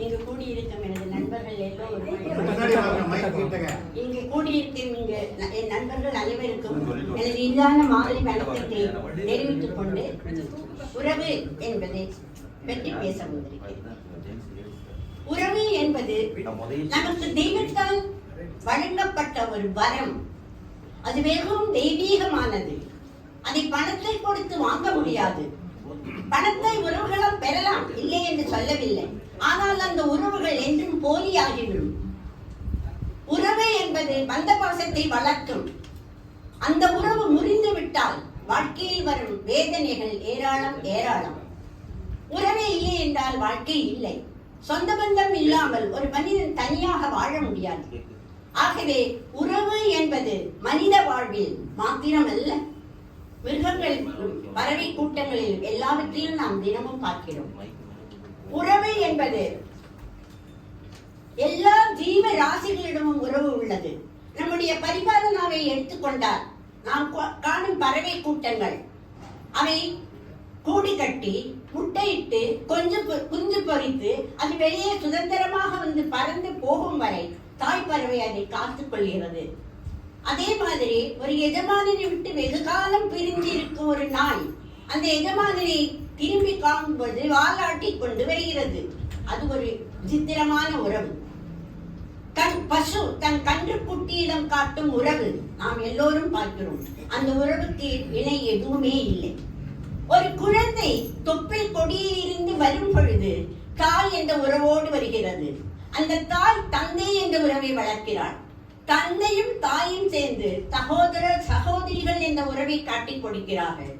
இங்கு கூடியிருக்கும் எனது நண்பர்கள் எல்லோரும் இங்கு கூடியிருக்கும் என் நண்பர்கள் அனைவருக்கும் எனது இல்லாத மாலை வணக்கத்தை தெரிவித்துக் கொண்டு உறவு என்பதை பற்றி பேச வந்திருக்கிறேன். உறவு என்பது நமக்கு தெய்வத்தால் வழங்கப்பட்ட ஒரு வரம். அது மிகவும் தெய்வீகமானது. அதை பணத்தை கொடுத்து வாங்க முடியாது. பணத்தை உறவுகளால் பெறலாம், இல்லை என்று சொல்லவில்லை. ஆனால் அந்த உறவுகள் என்றும் போலியாகிவிடும். உறவு என்பது பந்த பாசத்தை வளர்க்கும். அந்த உறவு முறிந்து விட்டால் வாழ்க்கையில் வரும் வேதனைகள் ஏராளம் ஏராளம். உறவே இல்லை என்றால் வாழ்க்கை இல்லை. சொந்த பந்தம் இல்லாமல் ஒரு மனிதன் தனியாக வாழ முடியாது. ஆகவே உறவு என்பது மனித வாழ்வில் மாத்திரமல்ல, மிருகங்களிலும் பறவை கூட்டங்களில் எல்லாவற்றையும் நாம் தினமும் பார்க்கிறோம். உறவு என்பது எல்லா ஜீவ ராசிகளிடமும் உறவு உள்ளது. நம்முடைய பரிபாலனாவை எடுத்துக்கொண்டால் நாம் காணும் பறவை கூட்டங்கள் அவை கூடி கட்டி முட்டையிட்டு குஞ்சு பொறித்து அது வெளியே சுதந்திரமாக வந்து பறந்து போகும் வரை தாய் பறவை அதை காத்துக் கொள்கிறது. அதே மாதிரி ஒரு எஜமானனை விட்டு வெகு காலம் பிரிஞ்சு இருக்கும் ஒரு நாய் அந்த எஜமானனை திரும்பி காணும்போது வாலாட்டி கொண்டு வருகிறது. அது ஒரு விசித்திரமான உறவு. பசு தன் கன்று குட்டியிடம் காட்டும் உறவு நாம் எல்லோரும் பார்க்கிறோம். அந்த உறவுக்கு இணை எதுவுமே இல்லை. ஒரு குழந்தை தொப்பில் கொடியில் இருந்து வரும் பொழுது தாய் என்ற உறவோடு வருகிறது. அந்த தாய் தந்தை என்ற உறவை வளர்க்கிறாள். தந்தையும் தாயும் சேர்ந்து சகோதர சகோதரிகள் என்ற உறவை காட்டிக் கொடுக்கிறார்கள்.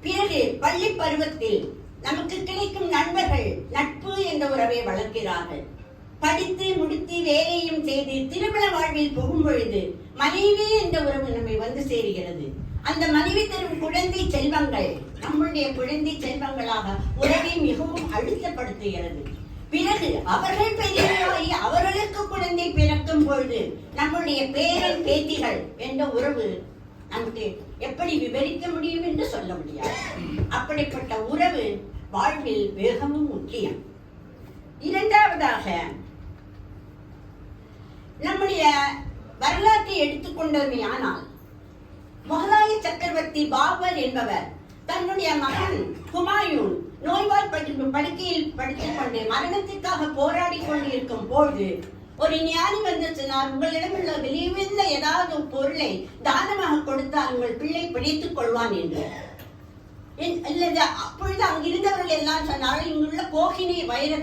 பிறகு பள்ளி பருவத்தில் நமக்கு கிடைக்கும் நண்பர்கள் நட்பு என்ற உறவை வளர்க்கிறார்கள். படித்து முடித்து வேலையும் செய்து திருமண வாழ்வில் போகும் பொழுது மனைவி என்ற உறவு நம்மை வந்து சேருகிறது. அந்த மனைவி தரும் குழந்தை செல்வங்கள் நம்முடைய குழந்தை செல்வங்களாக உறவை மிகவும் அழுத்தப்படுத்துகிறது. பிறகு அவர்கள் பெரியவர்களாகி அவர்களுக்கு குழந்தை பிறக்கும் பொழுது நம்முடைய பேரன் பேத்திகள் என்ற உறவு நமக்கு எப்படி விவரிக்க முடியும் என்று சொல்ல முடியாது. அப்படிப்பட்ட உறவு வாழ்வில் மிகவும் முக்கியம். இரண்டாவதாக நம்முடைய வரலாற்றை எடுத்துக்கொண்டோமே ஆனால் முகலாய சக்கரவர்த்தி பாபர் என்பவர் தன்னுடைய மகன் ஹுமாயூன் நோய்வாய்ப்பட்டு படுக்கையில் படுத்துக் கொண்டு மரணத்திற்காக போராடி கொண்டிருக்கும் போது ஒரு ஞானி வந்து சொன்னார், உங்களிடமுள்ள வெளியுள்ள ஏதாவது பொருளை தானமாக கொடுத்தால் உங்கள் பிள்ளை பிடித்துக் கொள்வான் என்று. அப்பொழுது அங்கிருந்தவர்கள் எல்லாம் சொன்னார்கள், இங்குள்ள கோகினி வைர